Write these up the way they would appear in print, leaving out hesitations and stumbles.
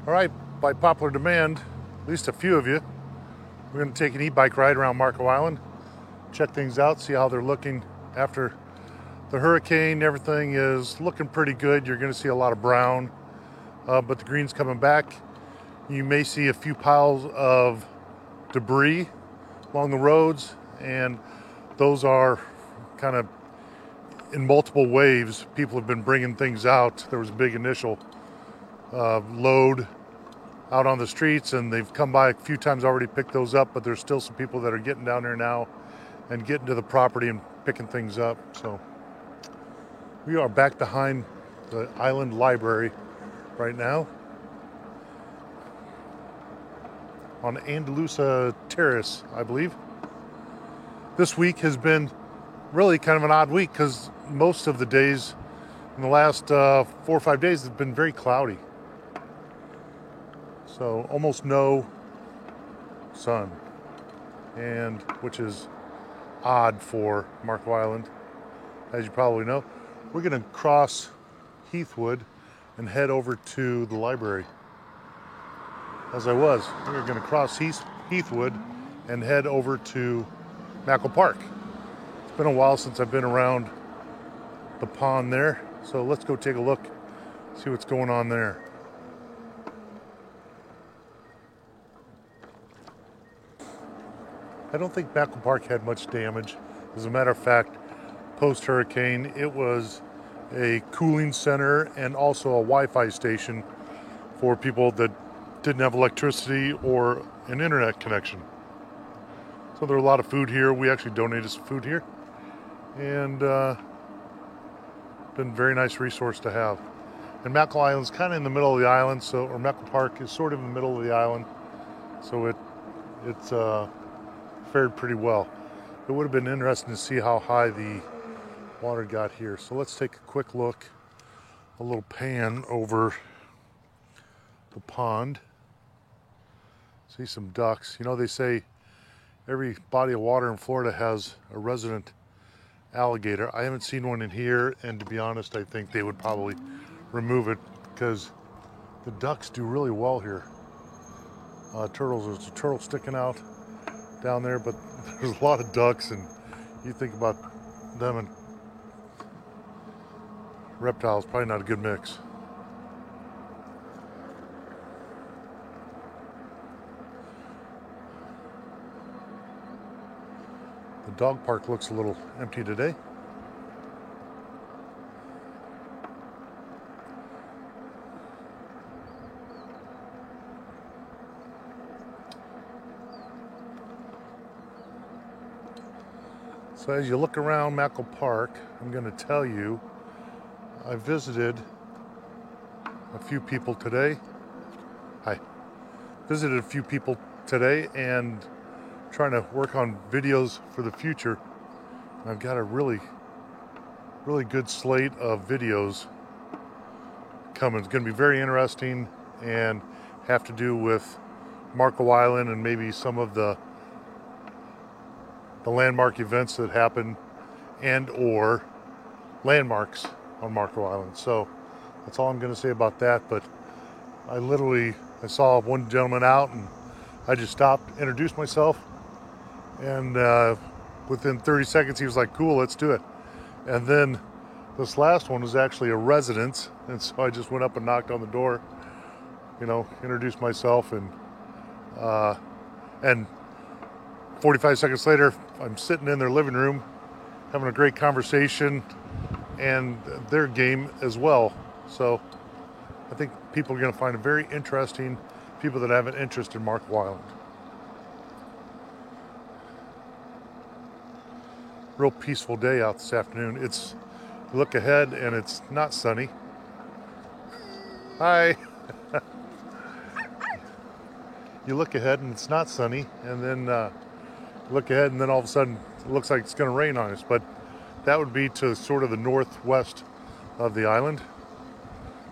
All right, by popular demand, at least a few of you, we're going to take an e-bike ride around Marco Island, check things out, see how they're looking after the hurricane. Everything is looking pretty good. You're going to see a lot of brown, but the green's coming back. You may see a few piles of debris along the roads, and those are kind of in multiple waves. People have been bringing things out. There was a big initial load out on the streets, and they've come by a few times already, picked those up, but there's still some people that are getting down there now and getting to the property and picking things up. So we are back behind the island library right now on Andalusia Terrace, I believe. This week has been really kind of an odd week because most of the days in the last 4 or 5 days have been very cloudy. So almost no sun, and which is odd for Marco Island. As you probably know, we're going to cross Heathwood and head over to the library. As I was, we were going to cross Heathwood and head over to Mackle Park. It's been a while since I've been around the pond there, so let's go take a look, see what's going on there. I don't think Mackle Park had much damage. As a matter of fact, post-hurricane, it was a cooling center and also a Wi-Fi station for people that didn't have electricity or an internet connection. So there were a lot of food here. We actually donated some food here, and been a very nice resource to have. And Mackle Island's kind of in the middle of the island, or Mackle Park is sort of in the middle of the island, so it's fared pretty well. It would have been interesting to see how high the water got here. So let's take a quick look, a little pan over the pond. See some ducks. You know, they say every body of water in Florida has a resident alligator. I haven't seen one in here, and to be honest, I think they would probably remove it because the ducks do really well here. Turtles, there's a turtle sticking out down there, but there's a lot of ducks, and you think about them and reptiles, probably not a good mix. The dog park looks a little empty today. So as you look around Mackle Park, I'm going to tell you, I visited a few people today. Visited a few people today and trying to work on videos for the future. And I've got a really good slate of videos coming. It's going to be very interesting and have to do with Marco Island and maybe some of the landmark events that happen and or landmarks on Marco Island. So that's all I'm going to say about that. But I saw one gentleman out, and I just stopped, introduced myself, and within 30 seconds he was like, cool, let's do it. And then this last one was actually a residence, and so I just went up and knocked on the door, introduced myself, and 45 seconds later, I'm sitting in their living room having a great conversation, and their game as well. So I think people are going to find it very interesting, people that have an interest in Marco Island. Real peaceful day out this afternoon. You look ahead and it's not sunny. Hi. You look ahead and it's not sunny, and then look ahead, and then all of a sudden it looks like it's going to rain on us, but that would be to sort of the northwest of the island.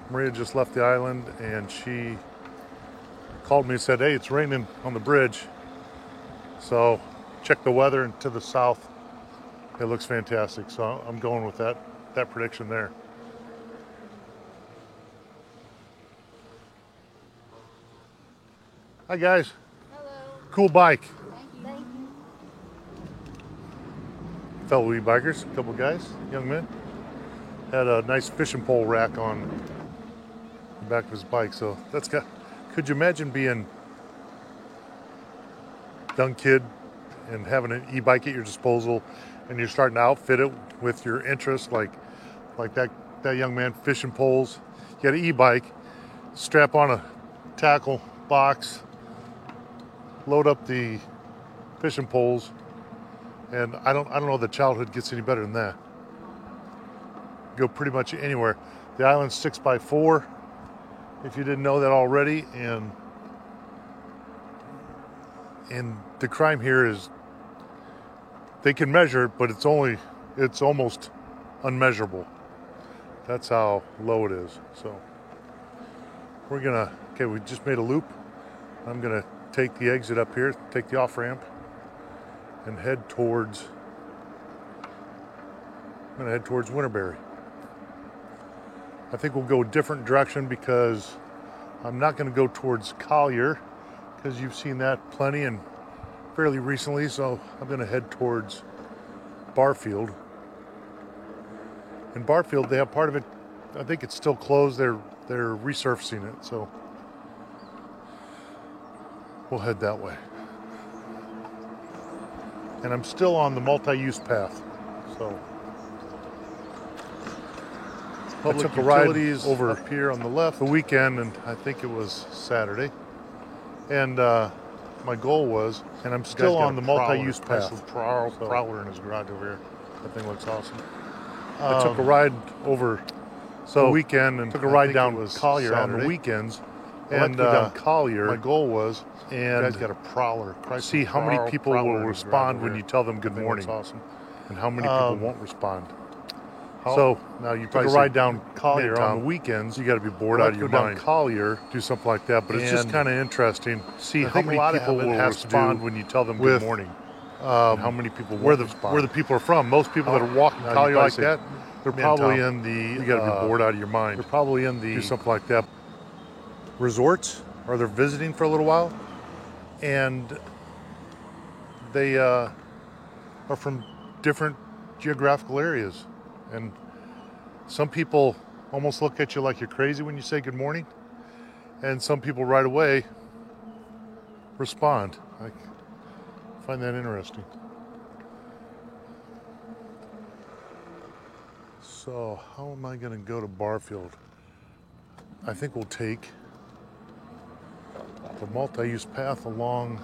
Maria just left the island, and she called me and said, hey, it's raining on the bridge. So check the weather, and to the south it looks fantastic. So I'm going with that prediction there. Hi guys. Hello. Cool bike. Thank you. Fellow e-bikers, a couple guys, young men. Had a nice fishing pole rack on the back of his bike. So that's got, could you imagine being a young kid and having an e-bike at your disposal and you're starting to outfit it with your interests like that young man, fishing poles. You got an e-bike, strap on a tackle box, load up the fishing poles, and I don't know that childhood gets any better than that. Go pretty much anywhere. The island's 6x4, if you didn't know that already, and the crime here is they can measure it, but it's almost unmeasurable. That's how low it is. So we just made a loop. I'm gonna take the exit up here, take the off ramp, and head towards Winterberry. I think we'll go a different direction because I'm not gonna go towards Collier because you've seen that plenty and fairly recently, so I'm gonna head towards Barfield. In Barfield, they have part of it, I think it's still closed, they're resurfacing it, so we'll head that way. And I'm still on the multi-use path, so I took a ride over up here on the left the weekend, and I think it was Saturday. And my goal was, and I'm still on the multi-use path. Nice prowler in his garage over here. That thing looks awesome. I took a ride over the weekend and took a ride down Collier Saturday. On the weekends. And down Collier, my goal was, and you guys got a prowler. See how many people will respond when you tell them good morning. Awesome. And how many people won't respond. So now you took a ride down Collier on the weekends. You got to be bored out of your mind. Down Collier, do something like that. But it's just kind of interesting. See how many people will respond when you tell them good morning. How many people won't respond. Where the people are from. Most people that are walking Collier like that, they're probably in the. You got to be bored out of your mind. They're probably in the. Do something like that. Resorts, or they're visiting for a little while, and they are from different geographical areas. And some people almost look at you like you're crazy when you say good morning, and some people right away respond. I find that interesting. So how am I going to go to Barfield? I think we'll take the multi-use path along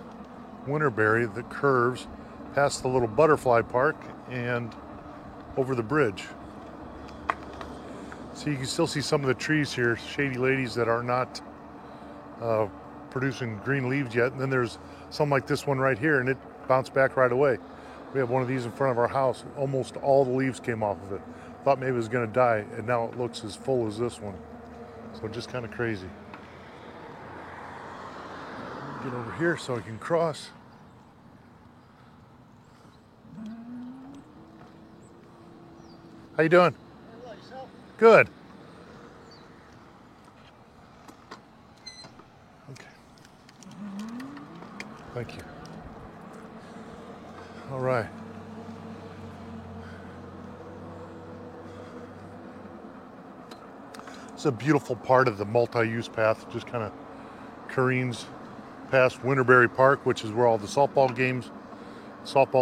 Winterberry that curves past the little butterfly park and over the bridge. So you can still see some of the trees here, shady ladies that are not producing green leaves yet. And then there's some like this one right here, and it bounced back right away. We have one of these in front of our house. Almost all the leaves came off of it. Thought maybe it was going to die, and now it looks as full as this one. So just kind of crazy. Get over here so I can cross. How you doing? Hello, yourself? Good. Okay. Thank you. All right. It's a beautiful part of the multi-use path. Just kind of careens past Winterberry Park, which is where all the softball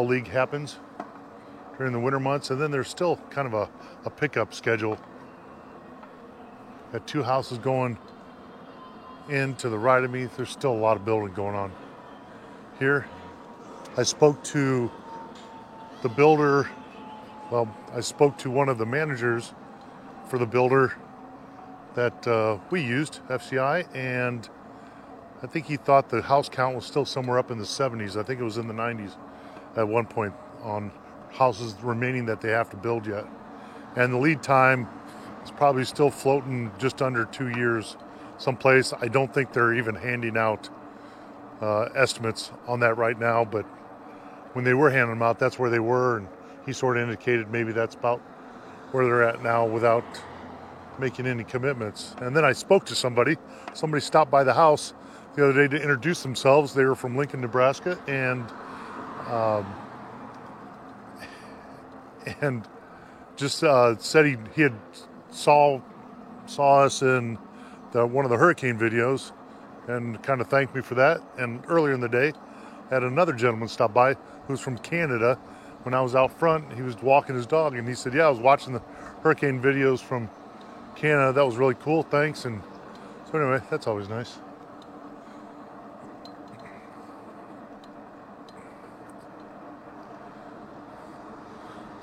league happens during the winter months. And then there's still kind of a pickup schedule. Got two houses going in to the right of me. There's still a lot of building going on here. I spoke to the builder. Well, I spoke to one of the managers for the builder that we used, FCI, and I think he thought the house count was still somewhere up in the 70s. I think it was in the 90s at one point on houses remaining that they have to build yet. And the lead time is probably still floating just under 2 years someplace. I don't think they're even handing out estimates on that right now, but when they were handing them out, that's where they were, and he sort of indicated maybe that's about where they're at now without making any commitments. And then I spoke to somebody stopped by the house the other day to introduce themselves. They were from Lincoln, Nebraska, and just said he had saw us in one of the hurricane videos, and kind of thanked me for that. And earlier in the day, had another gentleman stop by who's from Canada. When I was out front, he was walking his dog, and he said, "Yeah, I was watching the hurricane videos from Canada. That was really cool. Thanks." And so anyway, that's always nice.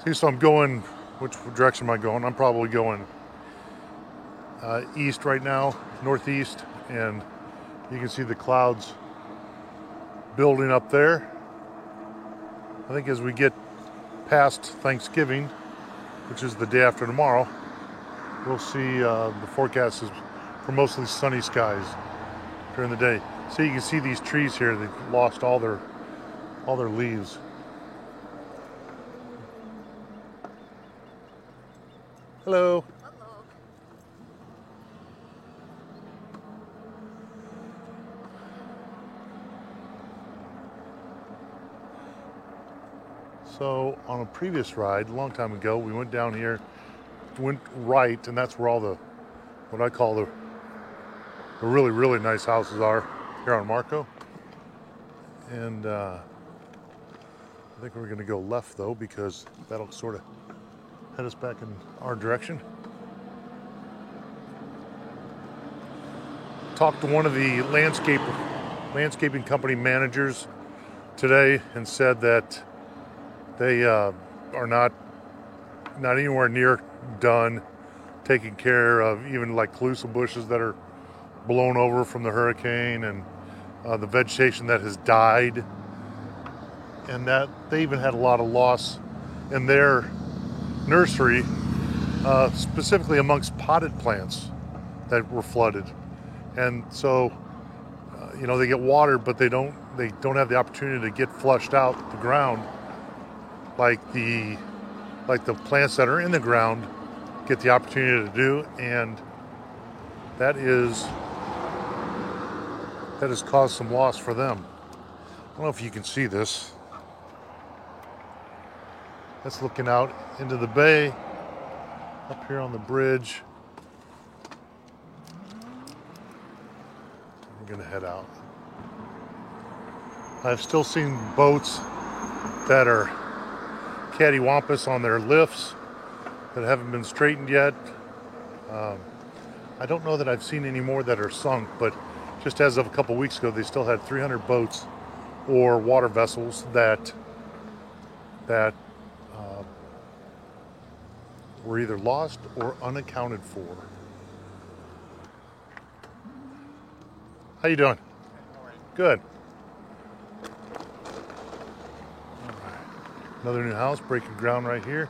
See, so I'm going, which direction am I going? I'm probably going east right now, northeast, and you can see the clouds building up there. I think as we get past Thanksgiving, which is the day after tomorrow, we'll see the forecast is for mostly sunny skies during the day. So you can see these trees here, they've lost all their leaves. Hello. Hello. So on a previous ride, a long time ago, we went down here, went right, and that's where all the, what I call the really, really nice houses are here on Marco. And I think we're gonna go left though, because that'll sort of head us back in our direction. Talked to one of the landscaping company managers today, and said that they are not anywhere near done taking care of even like calusa bushes that are blown over from the hurricane, and the vegetation that has died, and that they even had a lot of loss in their nursery, specifically amongst potted plants that were flooded. And so they get water, but they don't have the opportunity to get flushed out the ground like the plants that are in the ground get the opportunity to do. And that has caused some loss for them. I don't know if you can see this. That's looking out into the bay up here on the bridge. I'm gonna head out. I've still seen boats that are cattywampus on their lifts that haven't been straightened yet. I don't know that I've seen any more that are sunk, but just as of a couple weeks ago, they still had 300 boats or water vessels that were either lost or unaccounted for. How you doing? Good. All right. Another new house breaking ground right here.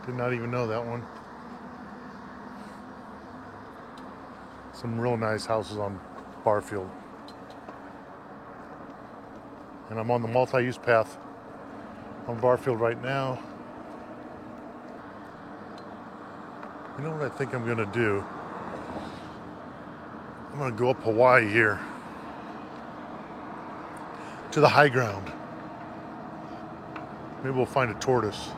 Did not even know that one. Some real nice houses on Barfield. And I'm on the multi-use path on Barfield right now. You know what I think I'm gonna do? I'm gonna go up Hawaii here to the high ground. Maybe we'll find a tortoise.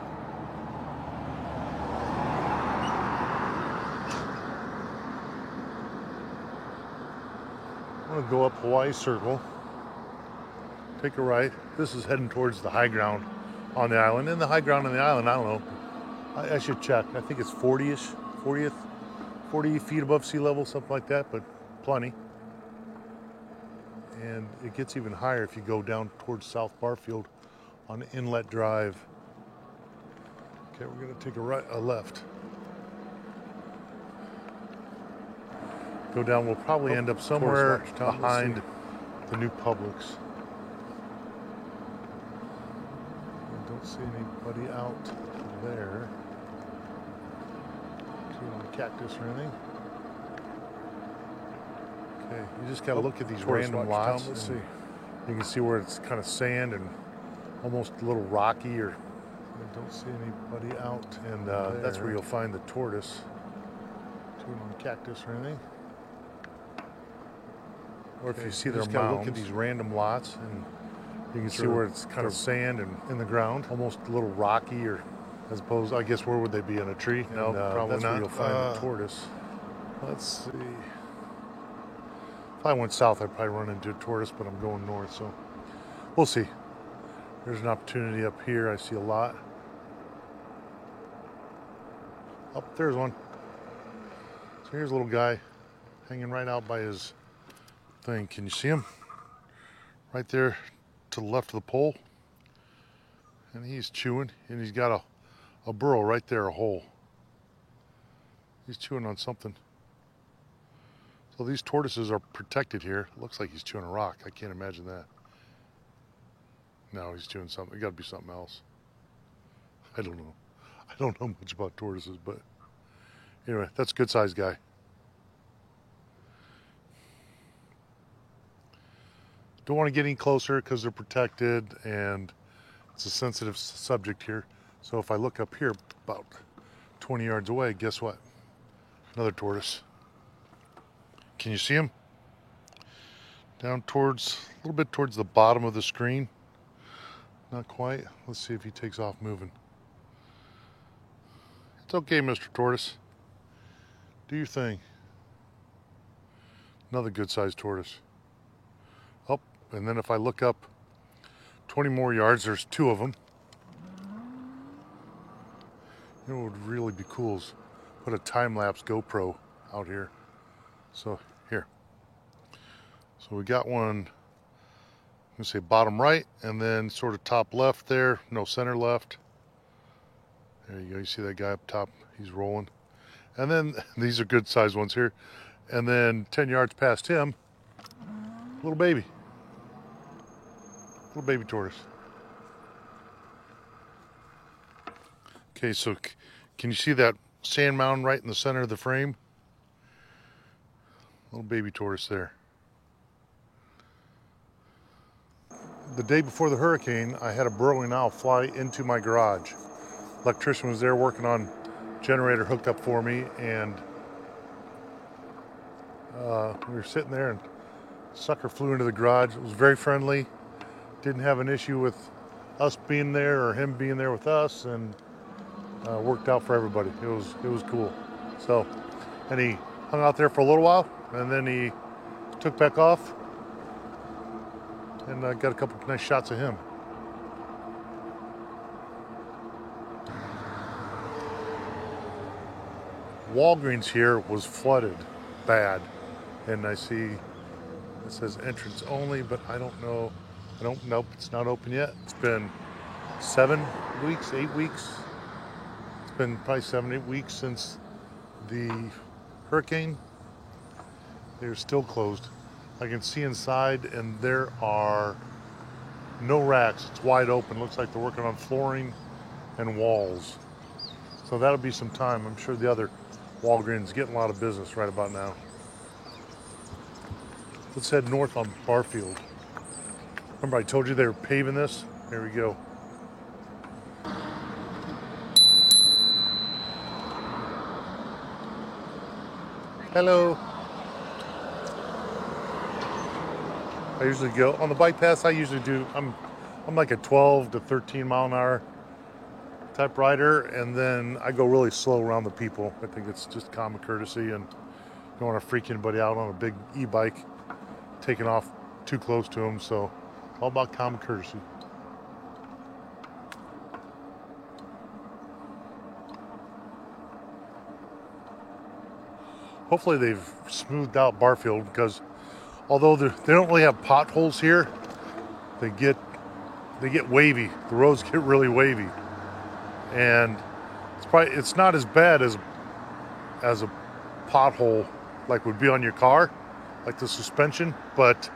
I'm gonna go up Hawaii Circle, take a right. This is heading towards the high ground on the island. And the high ground on the island, I don't know. I should check. I think it's 40 feet above sea level, something like that, but plenty. And it gets even higher if you go down towards South Barfield on Inlet Drive. Okay, we're gonna take a left. Go down, we'll probably end up somewhere behind the new Publix. I don't see anybody out there. See no cactus or anything. Okay, you just gotta look at these random lots. Let's see. You can see where it's kind of sand and almost a little rocky, or I don't see anybody out. And that's where you'll find the tortoise. See no cactus or anything. or if you see their mounds. Look at these random lots, and you can see where it's kind of sand and in the ground, almost a little rocky, or as opposed, I guess, where would they be, in a tree? No, probably that's not. Where you'll find the tortoise. Let's see. If I went south, I'd probably run into a tortoise, but I'm going north, so we'll see. There's an opportunity up here. I see a lot. Oh, there's one. So here's a little guy hanging right out by his thing. Can you see him? Right there to the left of the pole. And he's chewing, and he's got a burrow right there, a hole. He's chewing on something. So these tortoises are protected here. It looks like he's chewing a rock. I can't imagine that. No, he's chewing something. It got to be something else. I don't know. I don't know much about tortoises, but anyway, that's a good sized guy. Don't want to get any closer because they're protected and it's a sensitive subject here. So if I look up here about 20 yards away, guess what? Another tortoise. Can you see him? Down towards, a little bit towards the bottom of the screen. Not quite. Let's see if he takes off moving. It's okay, Mr. Tortoise. Do your thing. Another good sized tortoise. Oh, and then if I look up 20 more yards, there's two of them. You know what would really be cool is put a time-lapse GoPro out here. So here. So we got one, I'm gonna say bottom right, and then sort of top left there. No, center left. There you go. You see that guy up top? He's rolling. And then these are good sized ones here. And then 10 yards past him, little baby. Little baby tortoise. Okay, so can you see that sand mound right in the center of the frame? Little baby tortoise there. The day before the hurricane, I had a burrowing owl fly into my garage. Electrician was there working on generator hookup for me, and we were sitting there, and sucker flew into the garage. It was very friendly. Didn't have an issue with us being there or him being there with us, and worked out for everybody. It was cool. So, and he hung out there for a little while, and then he took back off, and got a couple nice shots of him. Walgreens here was flooded bad, and I see it says entrance only, but I don't know. Nope, it's not open yet. It's been 7 weeks, 8 weeks. It's been probably 7, 8 weeks since the hurricane. They're still closed. I can see inside, and there are no racks. It's wide open. Looks like they're working on flooring and walls. So that'll be some time. I'm sure the other Walgreens getting a lot of business right about now. Let's head north on Barfield. Remember I told you they were paving this? There we go. Hello. I usually go on the bike paths. I usually do. I'm like a 12 to 13 mile an hour type rider, and then I go really slow around the people. I think it's just common courtesy, and don't want to freak anybody out on a big e-bike taking off too close to them. So all about common courtesy. Hopefully they've smoothed out Barfield, because although they don't really have potholes here, they get wavy. The roads get really wavy, and it's not as bad as a pothole like would be on your car, like the suspension, but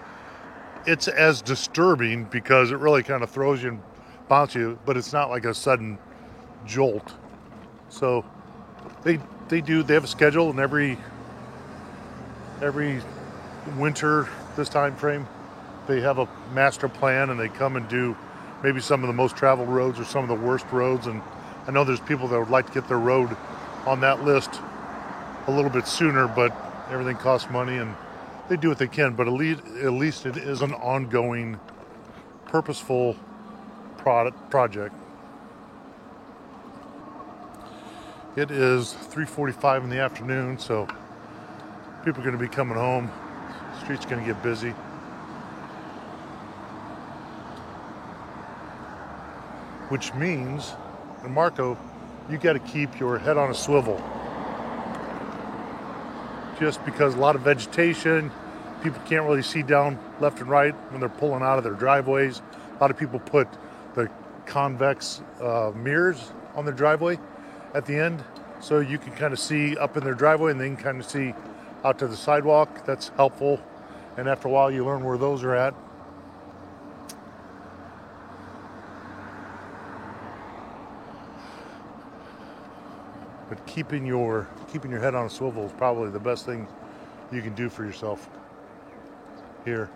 it's as disturbing because it really kind of throws you and bounces you, but it's not like a sudden jolt. So they have a schedule, and every winter this time frame they have a master plan, and they come and do maybe some of the most traveled roads or some of the worst roads. And I know there's people that would like to get their road on that list a little bit sooner, but everything costs money, and they do what they can, but at least it is an ongoing, purposeful project. It is 3:45 in the afternoon, so people are going to be coming home. The street's going to get busy. Which means, and Marco, you got to keep your head on a swivel. Just because a lot of vegetation, people can't really see down left and right when they're pulling out of their driveways. A lot of people put the convex mirrors on their driveway at the end, so you can kind of see up in their driveway and then kind of see out to the sidewalk. That's helpful, and after a while you learn where those are at. But keeping your head on a swivel is probably the best thing you can do for yourself here.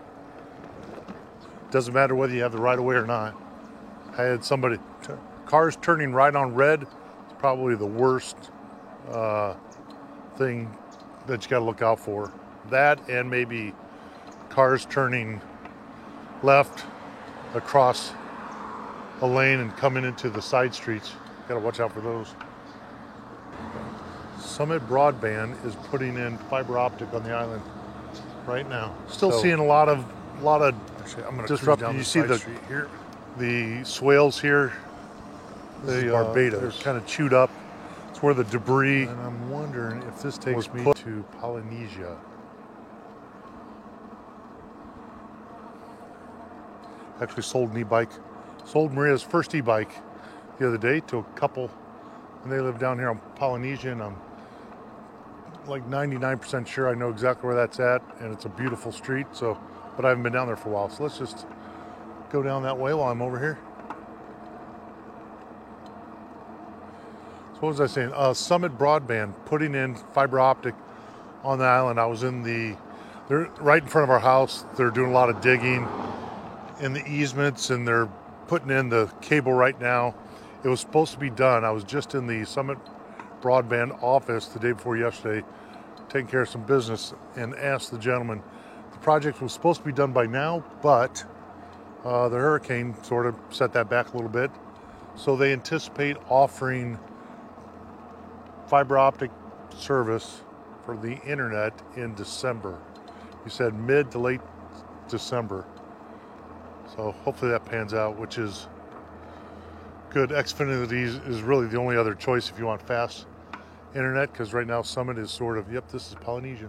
Doesn't matter whether you have the right of way or not. I had cars turning right on red. It's probably the worst thing that you got to look out for. That, and maybe cars turning left across a lane and coming into the side streets. Got to watch out for those. Summit Broadband is putting in fiber optic on the island right now. Still seeing a lot of disruption. You see the swales here. They Barbados. They're kind of chewed up. It's where the debris. And I'm wondering if this takes me to Polynesia. Actually sold an e-bike. Sold Maria's first e-bike the other day to a couple, and they live down here on Polynesia, and I'm like 99% sure I know exactly where that's at, and it's a beautiful street. So, but I haven't been down there for a while, so let's just go down that way while I'm over here. So what was I saying? Summit Broadband putting in fiber optic on the island. I was they're right in front of our house. They're doing a lot of digging in the easements, and they're putting in the cable right now. It was supposed to be done. I was just in the Summit Broadband office the day before yesterday, taking care of some business, and asked the gentleman. The project was supposed to be done by now, but the hurricane sort of set that back a little bit. So they anticipate offering fiber optic service for the internet in December. He said mid to late December. So hopefully that pans out, which is good. Xfinity is really the only other choice if you want fast internet, because right now Summit is sort of, yep, this is Polynesia.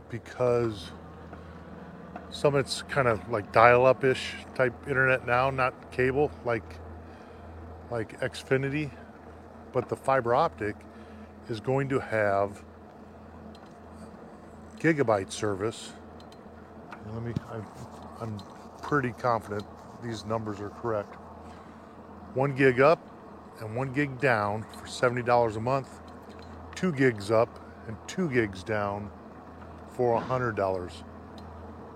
Because Summit's kind of like dial-up-ish type internet now, not cable like Xfinity, but the fiber optic is going to have gigabyte service. I'm pretty confident these numbers are correct. 1 gig up and 1 gig down for $70 a month. 2 gigs up and 2 gigs down for $100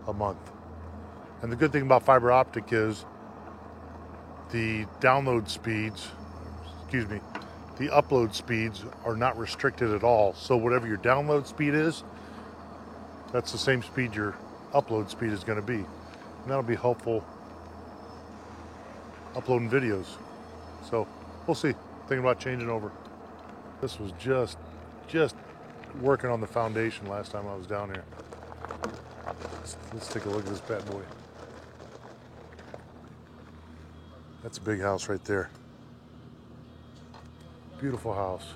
a month. And the good thing about fiber optic is the download speeds, the upload speeds are not restricted at all. So whatever your download speed is, that's the same speed your upload speed is going to be. And that'll be helpful uploading videos. So we'll see. Thinking about changing over. This was just working on the foundation last time I was down here. Let's take a look at this bad boy. That's a big house right there. Beautiful house.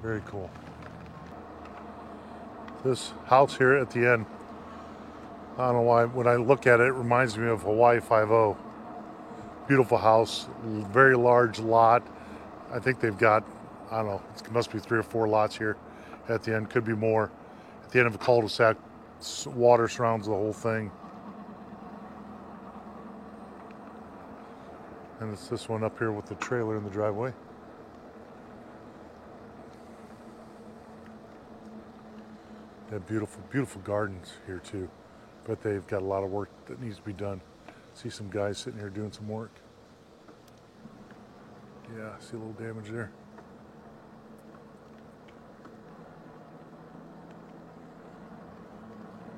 Very cool. This house here at the end, I don't know why, when I look at it, it reminds me of Hawaii Five-0. Beautiful house, very large lot. I think they've got, I don't know, it must be 3 or 4 lots here at the end, could be more. At the end of a cul-de-sac, water surrounds the whole thing. And it's this one up here with the trailer in the driveway. They have beautiful gardens here too, but they've got a lot of work that needs to be done. See some guys sitting here doing some work. Yeah, I see a little damage there.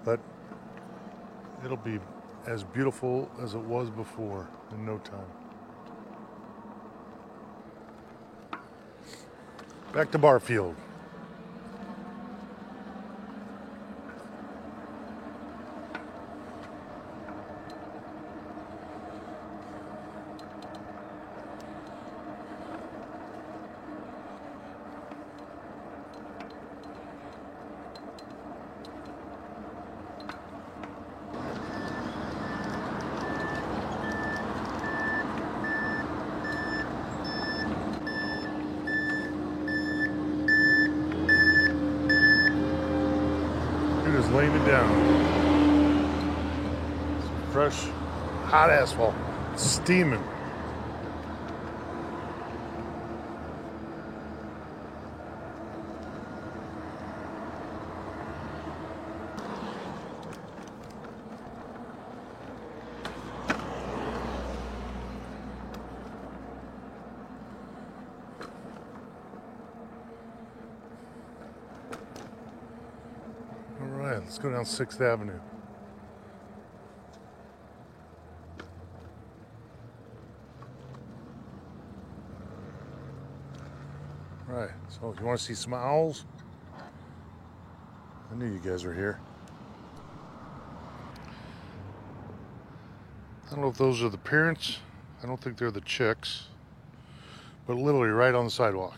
But it'll be as beautiful as it was before in no time. Back to Barfield. Is laying it down. Some fresh, hot asphalt. It's steaming. All right, let's go down 6th Avenue. All right, so if you want to see some owls, I knew you guys were here. I don't know if those are the parents. I don't think they're the chicks, but literally right on the sidewalk.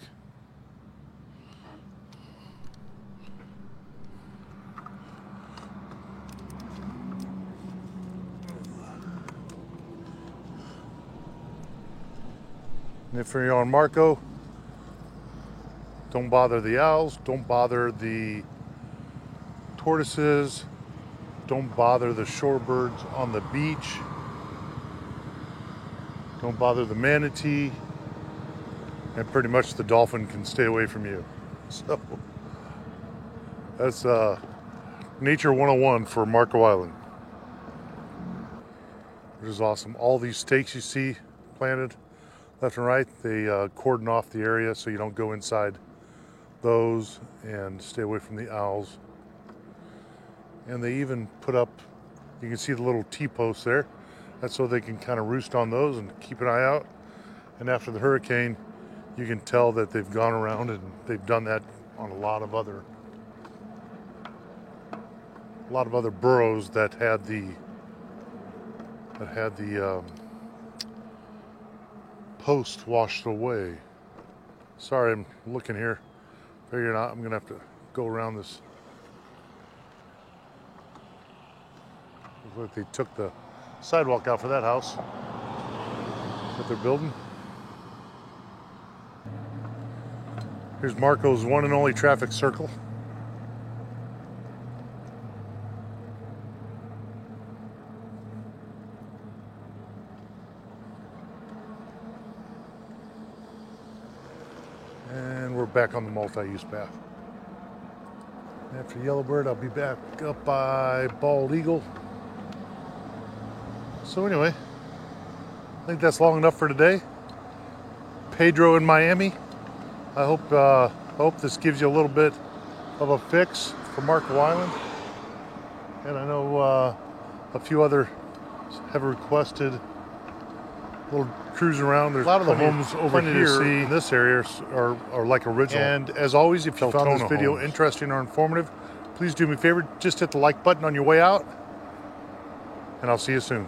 And if you're on Marco, don't bother the owls, don't bother the tortoises, don't bother the shorebirds on the beach, don't bother the manatee, and pretty much the dolphin can stay away from you. So that's Nature 101 for Marco Island, which is awesome. All these stakes you see planted left and right, they cordon off the area so you don't go inside those and stay away from the owls. And they even put up, you can see the little T-posts there. That's so they can kind of roost on those and keep an eye out. And after the hurricane, you can tell that they've gone around and they've done that on a lot of other boroughs that had the post washed away. Sorry, I'm looking here, figuring out I'm gonna have to go around this. Looks like they took the sidewalk out for that house that they're building. Here's Marco's one and only traffic circle. And we're back on the multi-use path. After Yellowbird, I'll be back up by Bald Eagle. So anyway, I think that's long enough for today. Pedro in Miami. I hope this gives you a little bit of a fix for Marco Island. And I know a few other have requested a little cruise around. There's a lot of the homes over here in this area are like original. And as always, if you found this video interesting or informative, please do me a favor, just hit the like button on your way out. And I'll see you soon.